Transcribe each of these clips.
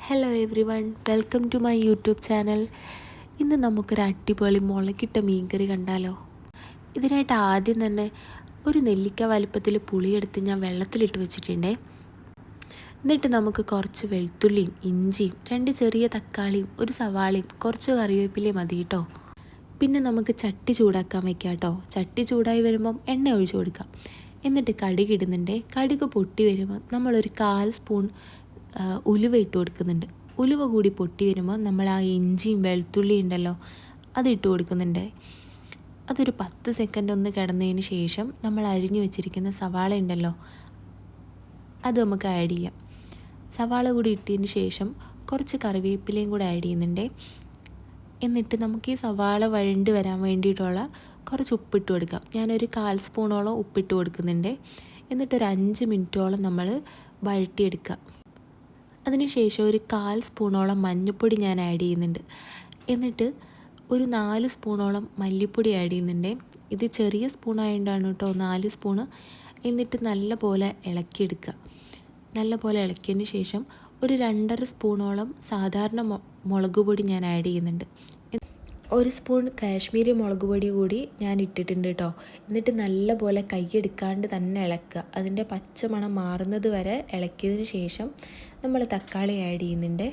Hello everyone, welcome to my YouTube channel. ഇന്ന് നമുക്കൊരു അടിപൊളി മുളകിട്ട മീൻകറി കണ്ടാലോ. ഇതിനായിട്ട് ആദ്യം തന്നെ ഒരു നെല്ലിക്ക വലുപ്പത്തിൽ പുളിയെടുത്ത് ഞാൻ വെള്ളത്തിലിട്ട് വെച്ചിട്ടുണ്ടേ. എന്നിട്ട് നമുക്ക് കുറച്ച് വെളുത്തുള്ളിയും ഇഞ്ചിയും 2 ചെറിയ തക്കാളിയും ഒരു സവാളയും കുറച്ച് കറിവേപ്പിലയും മതി കേട്ടോ. പിന്നെ നമുക്ക് ചട്ടി ചൂടാക്കാൻ വയ്ക്കാം കേട്ടോ. ചട്ടി ചൂടായി വരുമ്പം എണ്ണ ഒഴിച്ച് കൊടുക്കാം. എന്നിട്ട് കടുക് ഇടുന്നുണ്ട്. കടുക് പൊട്ടി വരുമ്പോൾ നമ്മളൊരു 1/4 സ്പൂൺ ഉലുവ ഇട്ട് കൊടുക്കുന്നുണ്ട്. ഉലുവ കൂടി പൊട്ടി വരുമ്പോൾ നമ്മൾ ആ ഇഞ്ചിയും വെളുത്തുള്ളിയും ഉണ്ടല്ലോ, അതിട്ട് കൊടുക്കുന്നുണ്ട്. അതൊരു 10 സെക്കൻഡ് ഒന്ന് കിടന്നതിന് ശേഷം നമ്മൾ അരിഞ്ഞു വെച്ചിരിക്കുന്ന സവാള ഉണ്ടല്ലോ, അത് നമുക്ക് ആഡ് ചെയ്യാം. സവാള കൂടി ഇട്ടതിന് ശേഷം കുറച്ച് കറിവേപ്പിലയും കൂടെ ആഡ് ചെയ്യുന്നുണ്ട്. എന്നിട്ട് നമുക്ക് ഈ സവാള വഴണ്ട് വരാൻ വേണ്ടിയിട്ടുള്ള കുറച്ച് ഉപ്പിട്ട് കൊടുക്കാം. ഞാനൊരു 1/4 സ്പൂണോളം ഉപ്പിട്ട് കൊടുക്കുന്നുണ്ട്. എന്നിട്ടൊരു 5 മിനിറ്റോളം നമ്മൾ വഴറ്റിയെടുക്കുക. അതിനുശേഷം ഒരു 1/4 സ്പൂണോളം മഞ്ഞൾപ്പൊടി ഞാൻ ആഡ് ചെയ്യുന്നുണ്ട്. എന്നിട്ട് ഒരു 4 സ്പൂണോളം മല്ലിപ്പൊടി ആഡ് ചെയ്യുന്നുണ്ട്. ഇത് ചെറിയ സ്പൂണായതുകൊണ്ടാണ് കേട്ടോ 4 സ്പൂണ്. എന്നിട്ട് നല്ല പോലെ ഇളക്കിയെടുക്കുക. നല്ല പോലെ ഇളക്കിയതിന് ശേഷം ഒരു 2.5 സ്പൂണോളം സാധാരണ മുളക് പൊടി ഞാൻ ആഡ് ചെയ്യുന്നുണ്ട്. 1 സ്പൂൺ കാശ്മീരി മുളക് പൊടി കൂടി ഞാൻ ഇട്ടിട്ടുണ്ട് കേട്ടോ. എന്നിട്ട് നല്ല പോലെ കൈയെടുക്കാണ്ട് തന്നെ ഇളക്കുക. അതിൻ്റെ പച്ചമണം മാറുന്നത് വരെ ഇളക്കിയതിന് ശേഷം നമ്മൾ തക്കാളി ആഡ് ചെയ്യുന്നുണ്ട്.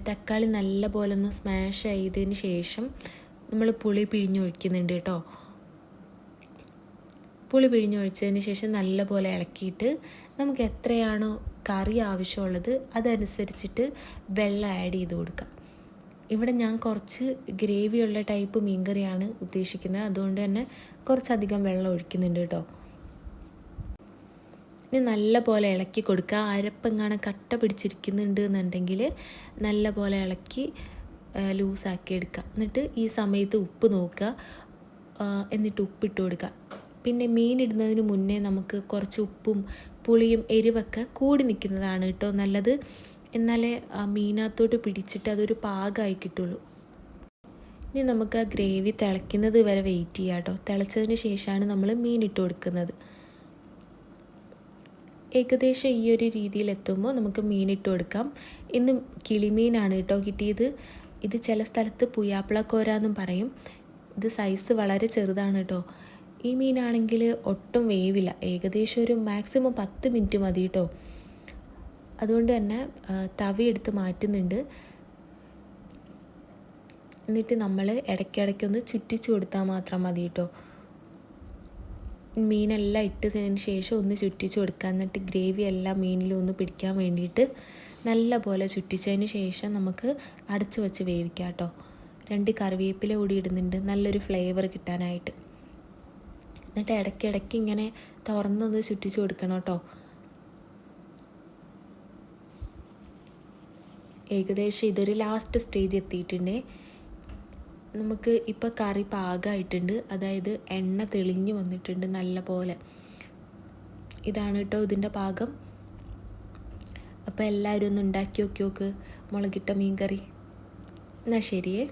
തക്കാളി നല്ല പോലെ ഒന്ന് സ്മാഷ് ചെയ്തതിന് ശേഷം നമ്മൾ പുളി പിഴിഞ്ഞൊഴിക്കുന്നുണ്ട് കേട്ടോ. പുളി പിഴിഞ്ഞൊഴിച്ചതിന് ശേഷം നല്ല പോലെ ഇളക്കിയിട്ട് നമുക്ക് എത്രയാണോ കറി ആവശ്യമുള്ളത് അതനുസരിച്ചിട്ട് വെള്ളം ആഡ് ചെയ്ത് കൊടുക്കാം. ഇവിടെ ഞാൻ കുറച്ച് ഗ്രേവിയുള്ള ടൈപ്പ് മീൻകറിയാണ് ഉദ്ദേശിക്കുന്നത്. അതുകൊണ്ട് തന്നെ കുറച്ചധികം വെള്ളം ഒഴിക്കുന്നുണ്ട് കേട്ടോ. ഇനി നല്ല പോലെ ഇളക്കി കൊടുക്കുക. അരപ്പെങ്ങാനും കട്ട പിടിച്ചിരിക്കുന്നുണ്ട് എന്നുണ്ടെങ്കിൽ നല്ല പോലെ ഇളക്കി ലൂസാക്കി എടുക്കുക. എന്നിട്ട് ഈ സമയത്ത് ഉപ്പ് നോക്കുക. എന്നിട്ട് ഉപ്പിട്ട് കൊടുക്കുക. പിന്നെ മീൻ ഇടുന്നതിന് മുന്നേ നമുക്ക് കുറച്ച് ഉപ്പും പുളിയും എരിവൊക്കെ കൂടി നിൽക്കുന്നതാണ് കേട്ടോ നല്ലത്. എന്നാലേ മീനകത്തോട്ട് പിടിച്ചിട്ട് അതൊരു പാകമായി കിട്ടുള്ളൂ. ഇനി നമുക്ക് ആ ഗ്രേവി തിളയ്ക്കുന്നത് വരെ വെയിറ്റ് ചെയ്യാം കേട്ടോ. തിളച്ചതിന് ശേഷമാണ് നമ്മൾ മീൻ ഇട്ട് കൊടുക്കുന്നത്. ഏകദേശം ഈ ഒരു രീതിയിലെത്തുമ്പോൾ നമുക്ക് മീനിട്ട് കൊടുക്കാം. ഇന്ന് കിളിമീനാണ് കേട്ടോ കിട്ടിയത്. ഇത് ചില സ്ഥലത്ത് പുയ്യാപ്പിളക്കോര എന്നും പറയും. ഇത് സൈസ് വളരെ ചെറുതാണ് കേട്ടോ. ഈ മീനാണെങ്കിൽ ഒട്ടും വേവില്ല. ഏകദേശം ഒരു മാക്സിമം 10 മിനിറ്റ് മതി കേട്ടോ. അതുകൊണ്ട് തന്നെ തവിയെടുത്ത് മാറ്റുന്നുണ്ട്. എന്നിട്ട് നമ്മൾ ഇടയ്ക്കിടയ്ക്കൊന്ന് ചുറ്റിച്ചു കൊടുത്താൽ മാത്രം മതി കേട്ടോ. മീനെല്ലാം ഇട്ടതിന് ശേഷം ഒന്ന് ചുറ്റിച്ച് കൊടുക്കുക. എന്നിട്ട് ഗ്രേവി എല്ലാം മീനിലും ഒന്ന് പിടിക്കാൻ വേണ്ടിയിട്ട് നല്ല പോലെ ചുറ്റിച്ചതിന് ശേഷം നമുക്ക് അടച്ചു വെച്ച് വേവിക്കാം കേട്ടോ. 2 കറിവേപ്പില കൂടി ഇടുന്നുണ്ട് നല്ലൊരു ഫ്ലേവർ കിട്ടാനായിട്ട്. എന്നിട്ട് ഇടയ്ക്കിടയ്ക്ക് ഇങ്ങനെ തുറന്നൊന്ന് ചുറ്റിച്ച് കൊടുക്കണം കേട്ടോ. ഏകദേശം ഇതൊരു ലാസ്റ്റ് സ്റ്റേജ് എത്തിയിട്ടുണ്ട്. നമുക്ക് ഇപ്പോൾ കറി പാകമായിട്ടുണ്ട്. അതായത് എണ്ണ തെളിഞ്ഞ് വന്നിട്ടുണ്ട് നല്ല പോലെ. ഇതാണ് കേട്ടോ ഇതിൻ്റെ പാകം. അപ്പോൾ എല്ലാവരും ഒന്ന് ഉണ്ടാക്കി നോക്കി നോക്ക് മുളകിട്ട മീൻ കറി. എന്നാൽ ശരിയേ.